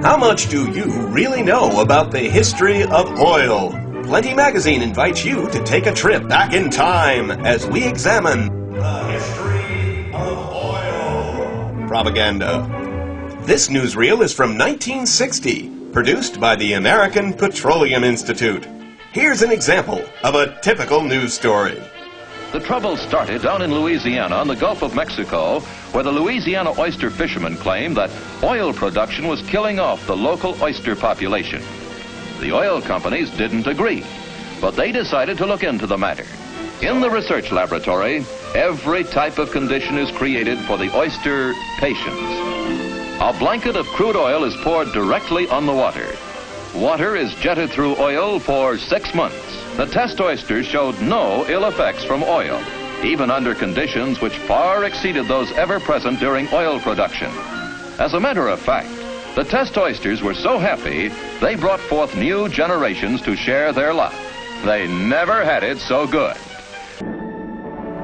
How much do you really know about the history of oil? Plenty Magazine invites you to take a trip back in time as we examine the history of oil propaganda. This newsreel is from 1960, produced by the American Petroleum Institute. Here's an example of a typical news story. The trouble started down in Louisiana on the Gulf of Mexico, where the Louisiana oyster fishermen claimed that oil production was killing off the local oyster population. The oil companies didn't agree, but they decided to look into the matter. In the research laboratory, every type of condition is created for the oyster patients. A blanket of crude oil is poured directly on the water. Water is jetted through oil for 6 months. The test oysters showed no ill effects from oil, even under conditions which far exceeded those ever present during oil production. As a matter of fact, the test oysters were so happy, they brought forth new generations to share their lot. They never had it so good.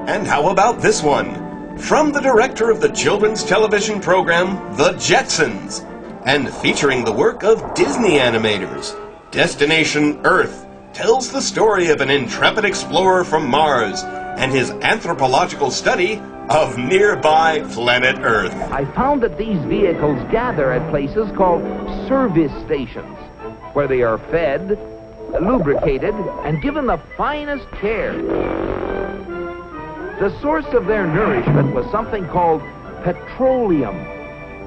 And how about this one? From the director of the children's television program, The Jetsons, and featuring the work of Disney animators, Destination Earth tells the story of an intrepid explorer from Mars and his anthropological study of nearby planet Earth. I found that these vehicles gather at places called service stations, where they are fed, lubricated, and given the finest care. The source of their nourishment was something called petroleum.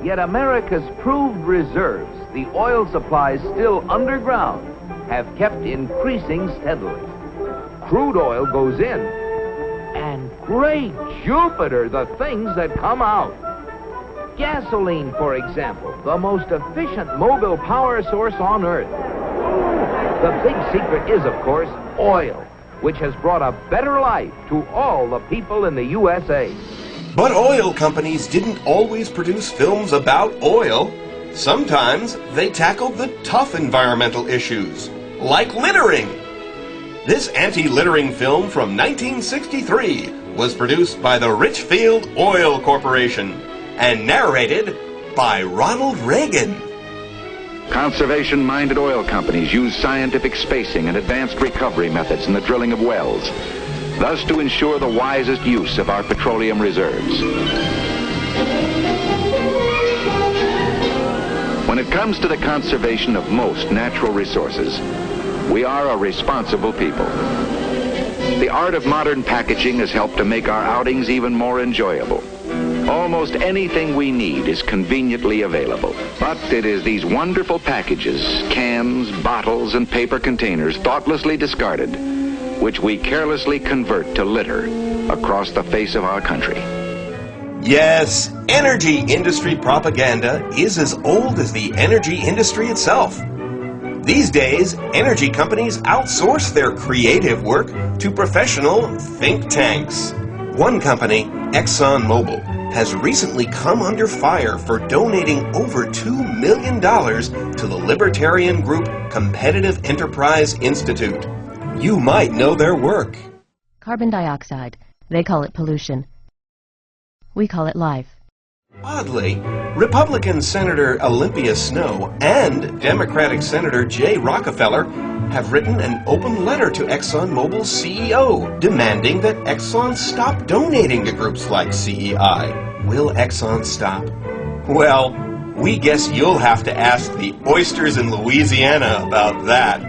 Yet America's proved reserves, the oil supplies still underground, have kept increasing steadily. Crude oil goes in, and great Jupiter, the things that come out. Gasoline, for example, the most efficient mobile power source on Earth. The big secret is, of course, oil, which has brought a better life to all the people in the USA. But oil companies didn't always produce films about oil. Sometimes they tackled the tough environmental issues, like littering. This anti-littering film from 1963 was produced by the Richfield Oil Corporation and narrated by Ronald Reagan. Conservation-minded oil companies use scientific spacing and advanced recovery methods in the drilling of wells, thus to ensure the wisest use of our petroleum reserves. When it comes to the conservation of most natural resources, we are a responsible people. The art of modern packaging has helped to make our outings even more enjoyable. Almost anything we need is conveniently available. But it is these wonderful packages, cans, bottles, and paper containers thoughtlessly discarded, which we carelessly convert to litter across the face of our country. Yes, energy industry propaganda is as old as the energy industry itself. These days, energy companies outsource their creative work to professional think tanks. One company, ExxonMobil, has recently come under fire for donating over $2 million to the libertarian group Competitive Enterprise Institute. You might know their work. Carbon dioxide. They call it pollution. We call it life. Oddly, Republican Senator Olympia Snowe and Democratic Senator Jay Rockefeller have written an open letter to ExxonMobil's CEO demanding that Exxon stop donating to groups like CEI. Will Exxon stop? Well, we guess you'll have to ask the oysters in Louisiana about that.